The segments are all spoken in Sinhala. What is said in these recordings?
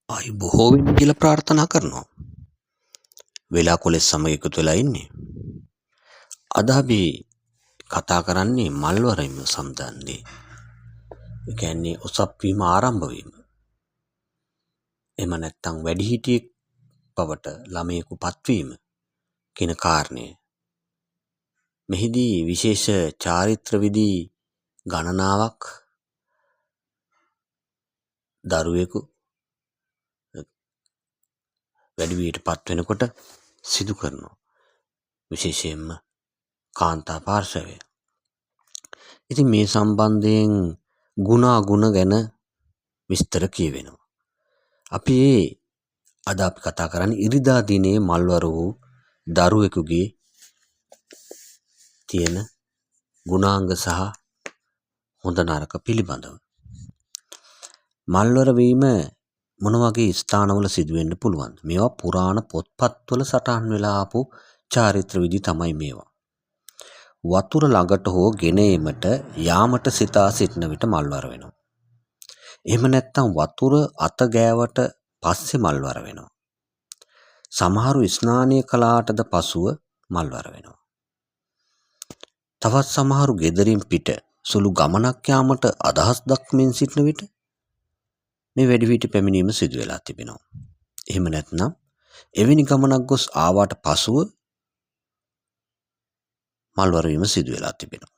ආයි බොහෝ වෙන්න කියලා ප්‍රාර්ථනා කරනවා. වෙලා කොලෙස් සමග එකතු වෙලා ඉන්නේ. අද අපි කතා කරන්නේ මල්වරයිම සම්බන්ධයෙන්. ඒ කියන්නේ ඔසප් වීම ආරම්භ වීම. එහෙම නැත්නම් වැඩිහිටියෙක් බවට ළමයෙකු පත්වීම කියන කාරණය. මෙහිදී විශේෂ චාරිත්‍ර විධි ගණනාවක් දරුවෙකු වැඩිවියට පත් වෙනකොට සිදු කරනවා. විශේෂයෙන්ම කාන්තා පාර්ශවය. ඉතින් මේ සම්බන්ධයෙන් ගුණ ගැන විස්තර කියවෙනවා. අපි අද කතා කරන්නේ ඉරිදා දිනේ මල්වර වූ දරුවෙකුගේ තියෙන ගුණාංග සහ හොඳ නරක පිළිබඳව. මල්වර වීම මොන වගේ ස්ථානවල සිදු වෙන්න පුළුවන්ද? මේවා පුරාණ පොත්පත්වල සටහන් වෙලා ආපු චාරිත්‍ර විධි තමයි මේවා. වතුර ළඟට හෝ ගෙන ඒමට යාමට සිතා සිටින විට මල්වර වෙනවා. එහෙම නැත්නම් වතුර අත ගෑවට පස්සේ මල්වර වෙනවා. සමහරු ස්නානය කළාටද පසුව මල්වර වෙනවා. තවත් සමහරු ගෙදරින් පිට සුළු ගමනක් යාමට අදහස් දක්මින් සිටින විට මේ වැඩිවිට පැමිණීම සිදු වෙලා තිබෙනවා. එහෙම නැත්නම් එවැනි ගමනක් ගොස් ආවාට පසුව මල්වර වීම සිදු වෙලා තිබෙනවා.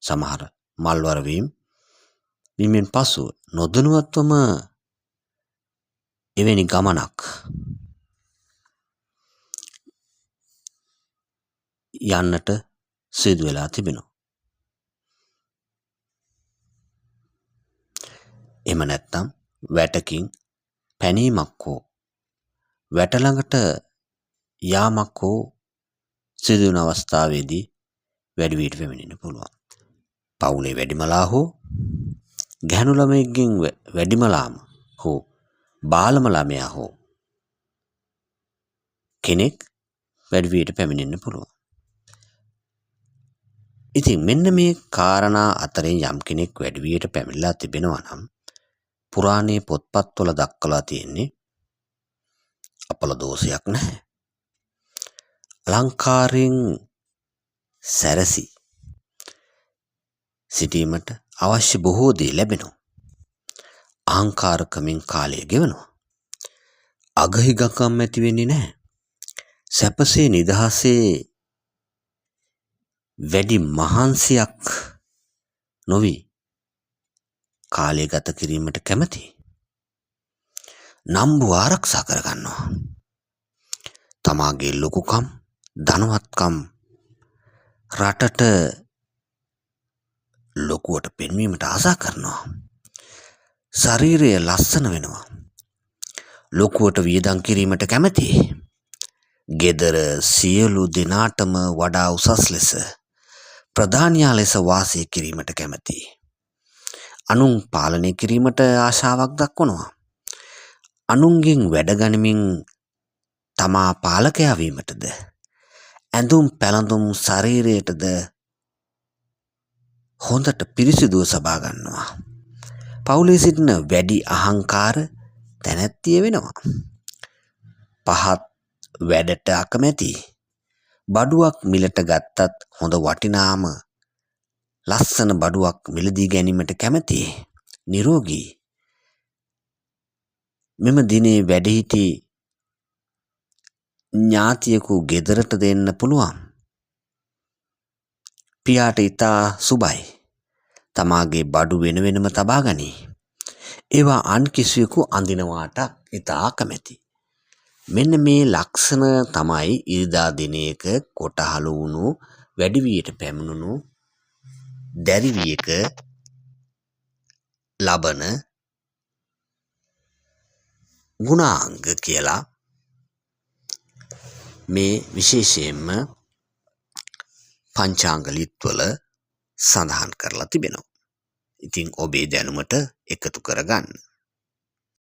සමහර මල්වර වීමෙන් පසුව නොදැනුවත්වම එවැනි ගමනක් යන්නට සිදු වෙලා තිබෙනවා. එහෙම නැත්නම් වැටකින් පැනීමක් හෝ වැට ළඟට යාමක් හෝ සිදු වෙන අවස්ථාවේදී වැඩිවියට පැමිණෙන්න පුළුවන්. පවුලේ වැඩිමලා හෝ ගැහැණු ළමයෙක්ගෙන් වැඩිමලාම හෝ බාලම ළමයා හෝ කෙනෙක් වැඩිවියට පැමිණෙන්න පුළුවන්. ඉතින් මෙන්න මේ කාරණා අතරින් යම් කෙනෙක් වැඩිවියට පැමිණලා තිබෙනවා නම් පුරාණයේ පොත්පත්වල දක්වලා තියෙන්නේ අපල දෝෂයක් නැහැ. අලංකාරයෙන් සැරසි සිටීමට අවශ්‍ය බොහෝ දේ ලැබෙනවා. අහංකාරකමින් කාලය ගෙවනවා. අගහිගකම් ඇති වෙන්නේ නැහැ. සැපසේ නිදහසේ වැඩි මහන්සියක් නොවි කාලය ගත කිරීමට කැමති. නම්බු ආරක්ෂා කරගන්නවා. තමාගේ ලොකුකම් ධනවත්කම් රටට ලොකුවට පෙන්වීමට ආසා කරනවා. ශරීරය ලස්සන වෙනවා. ලොකුවට වියදම් කිරීමට කැමති. ගෙදර සියලු දෙනාටම වඩා උසස් ලෙස ප්‍රධානියා ලෙස වාසය කිරීමට කැමති. අනුන් පාලනය කිරීමට ආශාවක් දක්වනවා. අනුන්ගෙන් වැඩ ගනිමින් තමා පාලකයා වීමටද ඇඳුම් පැළඳුම් ශරීරයටද හොඳට පිරිසිදුව සබා ගන්නවා. පවුලේ සිටින වැඩි අහංකාර තැනැත්තිය වෙනවා. පහත් වැඩට අකමැති. බඩුවක් මිලට ගත්තත් හොඳ වටිනාම ලස්සන බඩුවක් මිලදී ගැනීමට කැමති. නිරෝගී. මෙම දිනේ වැඩිහිටි ඥාතියෙකු ගෙදරට දෙන්න පුළුවන්. පියාට ඉතා සුබයි. තමාගේ බඩු වෙනම තබා ගනී. ඒවා අන් කිසිවෙකු අඳිනවාට ඉතා කැමැති. මෙන්න මේ ලක්ෂණ තමයි ඉරිදා දිනයක කොටහළු වුණු වැඩිවියට පැමිණුණු දැරිවියක ලබන ගුණාංග කියලා මේ විශේෂයෙන්ම පංචාංග ලිත්වල සඳහන් කරලා තිබෙනවා. ඉතින් ඔබේ දැනුමට එකතු කරගන්න.